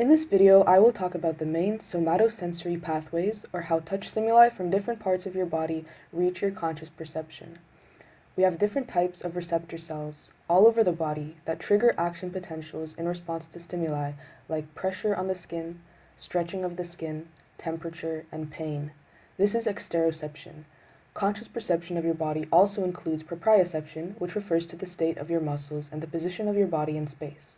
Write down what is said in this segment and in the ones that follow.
In this video, I will talk about the main somatosensory pathways, or how touch stimuli from different parts of your body reach your conscious perception. We have different types of receptor cells all over the body that trigger action potentials in response to stimuli like pressure on the skin, stretching of the skin, temperature, and pain. This is exteroception. Conscious perception of your body also includes proprioception, which refers to the state of your muscles and the position of your body in space.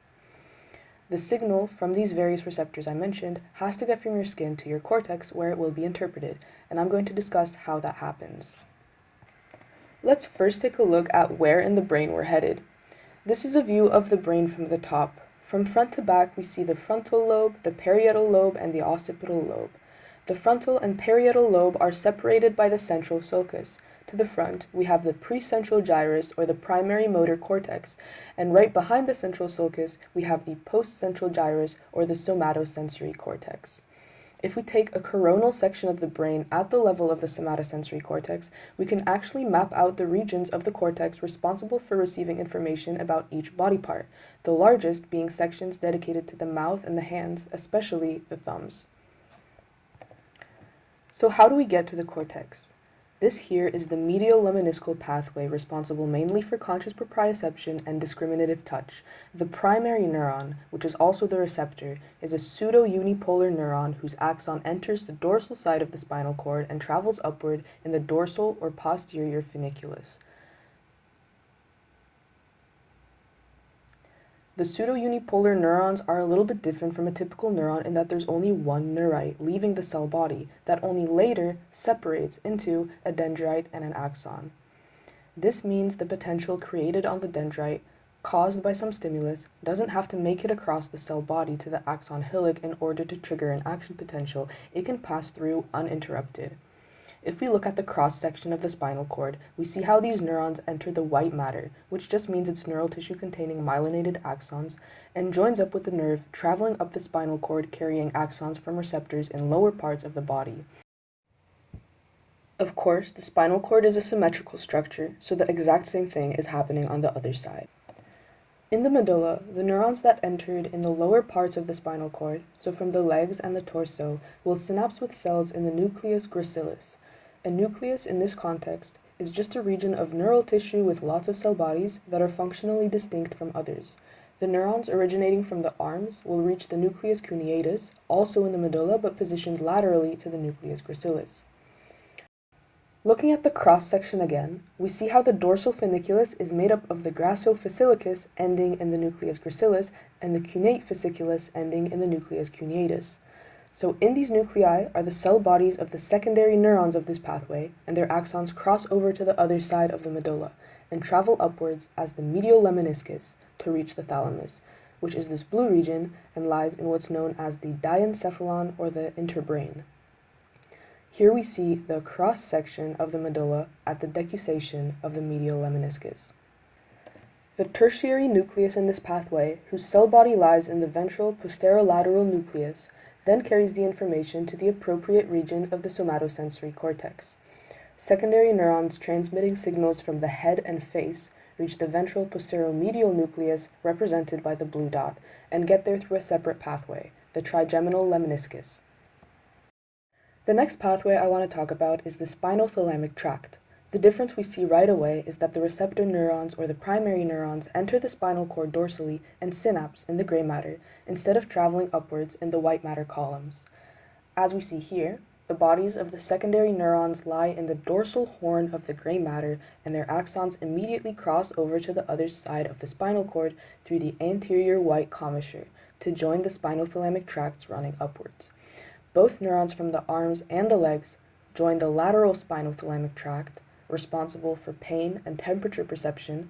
The signal from these various receptors I mentioned has to get from your skin to your cortex where it will be interpreted, and I'm going to discuss how that happens. Let's first take a look at where in the brain we're headed. This is a view of the brain from the top. From front to back, we see the frontal lobe, the parietal lobe, and the occipital lobe. The frontal and parietal lobe are separated by the central sulcus. To the front, we have the precentral gyrus, or the primary motor cortex, and right behind the central sulcus, we have the postcentral gyrus, or the somatosensory cortex. If we take a coronal section of the brain at the level of the somatosensory cortex, we can actually map out the regions of the cortex responsible for receiving information about each body part, the largest being sections dedicated to the mouth and the hands, especially the thumbs. So how do we get to the cortex? This here is the medial lemniscal pathway responsible mainly for conscious proprioception and discriminative touch. The primary neuron, which is also the receptor, is a pseudo-unipolar neuron whose axon enters the dorsal side of the spinal cord and travels upward in the dorsal or posterior funiculus. The pseudo-unipolar neurons are a little bit different from a typical neuron in that there's only one neurite leaving the cell body that only later separates into a dendrite and an axon. This means the potential created on the dendrite, caused by some stimulus, doesn't have to make it across the cell body to the axon hillock in order to trigger an action potential. It can pass through uninterrupted. If we look at the cross-section of the spinal cord, we see how these neurons enter the white matter, which just means it's neural tissue containing myelinated axons, and joins up with the nerve traveling up the spinal cord carrying axons from receptors in lower parts of the body. Of course, the spinal cord is a symmetrical structure, so the exact same thing is happening on the other side. In the medulla, the neurons that entered in the lower parts of the spinal cord, so from the legs and the torso, will synapse with cells in the nucleus gracilis. A nucleus in this context is just a region of neural tissue with lots of cell bodies that are functionally distinct from others. The neurons originating from the arms will reach the nucleus cuneatus, also in the medulla but positioned laterally to the nucleus gracilis. Looking at the cross-section again, we see how the dorsal funiculus is made up of the gracile fasciculus ending in the nucleus gracilis and the cunate fasciculus ending in the nucleus cuneatus. So in these nuclei are the cell bodies of the secondary neurons of this pathway, and their axons cross over to the other side of the medulla and travel upwards as the medial lemniscus to reach the thalamus, which is this blue region and lies in what's known as the diencephalon or the interbrain. Here we see the cross-section of the medulla at the decussation of the medial lemniscus. The tertiary nucleus in this pathway, whose cell body lies in the ventral posterolateral nucleus, then carries the information to the appropriate region of the somatosensory cortex. Secondary neurons transmitting signals from the head and face reach the ventral posteromedial nucleus represented by the blue dot and get there through a separate pathway, the trigeminal lemniscus. The next pathway I want to talk about is the spinothalamic tract. The difference we see right away is that the receptor neurons or the primary neurons enter the spinal cord dorsally and synapse in the gray matter instead of traveling upwards in the white matter columns. As we see here, the bodies of the secondary neurons lie in the dorsal horn of the gray matter and their axons immediately cross over to the other side of the spinal cord through the anterior white commissure to join the spinothalamic tracts running upwards. Both neurons from the arms and the legs join the lateral spinothalamic tract, responsible for pain and temperature perception,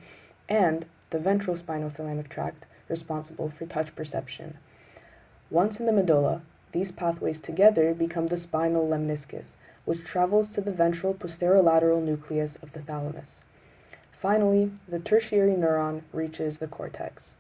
and the ventral spinothalamic tract, responsible for touch perception. Once in the medulla, these pathways together become the spinal lemniscus, which travels to the ventral posterolateral nucleus of the thalamus. Finally, the tertiary neuron reaches the cortex.